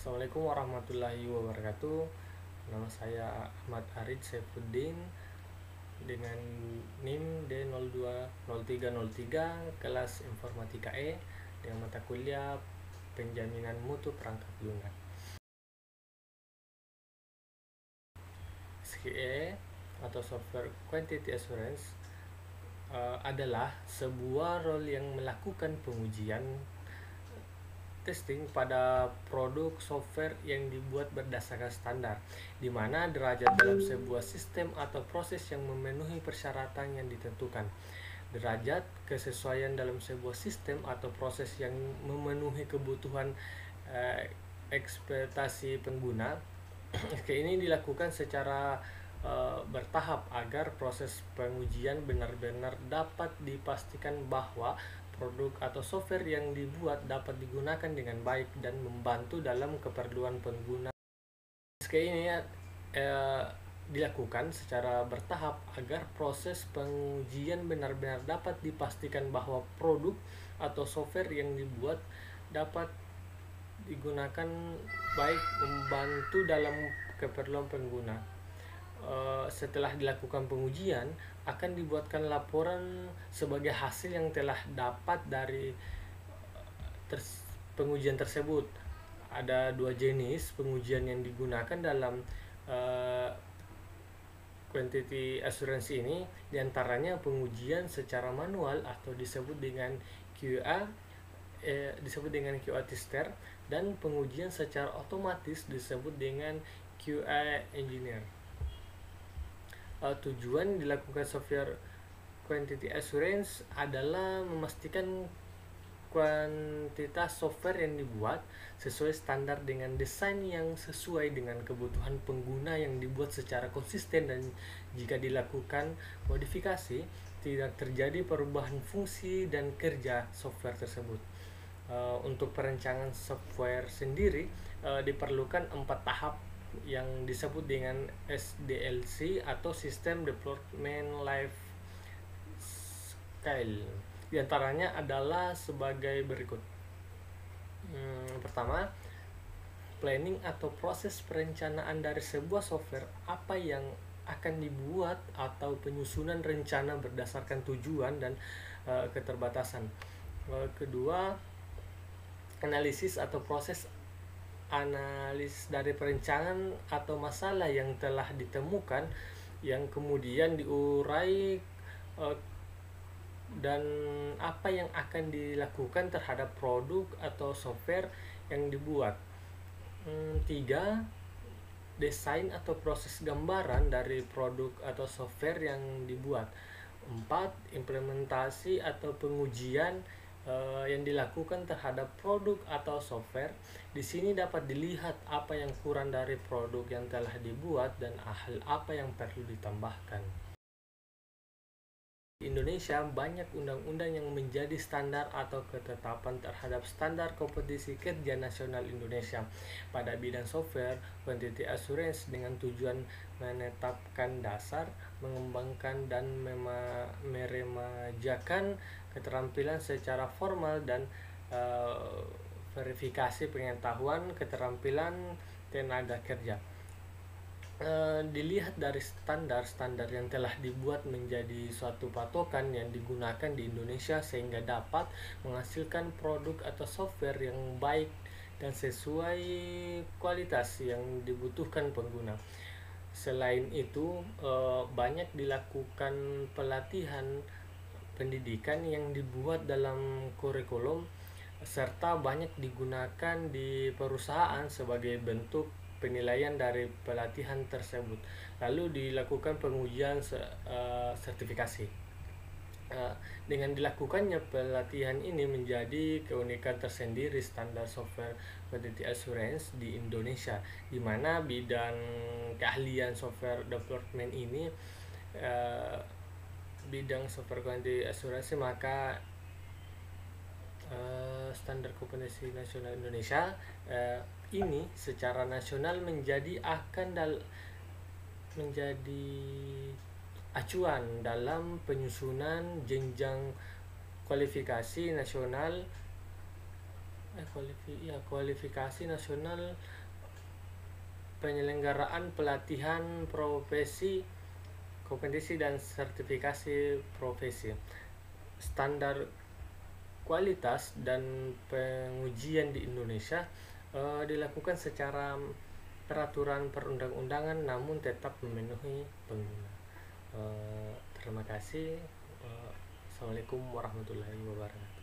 Assalamualaikum warahmatullahi wabarakatuh. Nama saya Ahmad Arid Saifuddin dengan NIM D020303 kelas Informatika E dengan mata kuliah Penjaminan Mutu Perangkat Lunak. SQE atau Software Quantity Assurance adalah sebuah role yang melakukan pengujian testing pada produk software yang dibuat berdasarkan standar, di mana derajat dalam sebuah sistem atau proses yang memenuhi persyaratan yang ditentukan. Derajat kesesuaian dalam sebuah sistem atau proses yang memenuhi kebutuhan ekspektasi pengguna. Ini dilakukan secara bertahap agar proses pengujian benar-benar dapat dipastikan bahwa produk atau software yang dibuat dapat digunakan dengan baik dan membantu dalam keperluan pengguna. Ini dilakukan secara bertahap agar proses pengujian benar-benar dapat dipastikan bahwa produk atau software yang dibuat dapat digunakan baik, membantu dalam keperluan pengguna. Setelah dilakukan pengujian, akan dibuatkan laporan sebagai hasil yang telah dapat dari pengujian tersebut. Ada dua jenis pengujian yang digunakan dalam quantity assurance ini, diantaranya pengujian secara manual atau disebut dengan QA, tester, dan pengujian secara otomatis disebut dengan QA engineer. Tujuan dilakukan software quantity assurance adalah memastikan kuantitas software yang dibuat sesuai standar dengan desain yang sesuai dengan kebutuhan pengguna yang dibuat secara konsisten, dan jika dilakukan modifikasi tidak terjadi perubahan fungsi dan kerja software tersebut. Untuk perencanaan software sendiri diperlukan 4 tahap yang disebut dengan SDLC atau System Development Life Cycle. Di antaranya adalah sebagai berikut. Pertama, planning atau proses perencanaan dari sebuah software, apa yang akan dibuat atau penyusunan rencana berdasarkan tujuan dan keterbatasan. Kedua, analisis atau proses analis dari perencanaan atau masalah yang telah ditemukan, yang kemudian diurai dan apa yang akan dilakukan terhadap produk atau software yang dibuat. Tiga, desain atau proses gambaran dari produk atau software yang dibuat. Empat, implementasi atau pengujian yang dilakukan terhadap produk atau software. Di sini dapat dilihat apa yang kurang dari produk yang telah dibuat dan hal apa yang perlu ditambahkan. Di Indonesia banyak undang-undang yang menjadi standar atau ketetapan terhadap standar kompetisi kerja nasional Indonesia pada bidang software quantity assurance dengan tujuan menetapkan dasar, mengembangkan dan meremajakan keterampilan secara formal dan verifikasi pengetahuan keterampilan tenaga kerja. Dilihat dari standar-standar yang telah dibuat menjadi suatu patokan yang digunakan di Indonesia sehingga dapat menghasilkan produk atau software yang baik dan sesuai kualitas yang dibutuhkan pengguna. Selain itu, banyak dilakukan pelatihan pendidikan yang dibuat dalam kurikulum serta banyak digunakan di perusahaan sebagai bentuk penilaian dari pelatihan tersebut. Lalu dilakukan pengujian sertifikasi. Dengan dilakukannya pelatihan ini menjadi keunikan tersendiri standar software quality assurance di Indonesia, di mana bidang keahlian software development ini bidang software quality assurance, maka standar kompetensi nasional Indonesia ini secara nasional menjadi acuan dalam penyusunan jenjang kualifikasi nasional kualifikasi nasional penyelenggaraan pelatihan profesi, kompetisi dan sertifikasi profesi. Standar kualitas dan pengujian di Indonesia dilakukan secara peraturan perundang-undangan namun tetap memenuhi pengguna. Terima kasih. Assalamualaikum warahmatullahi wabarakatuh.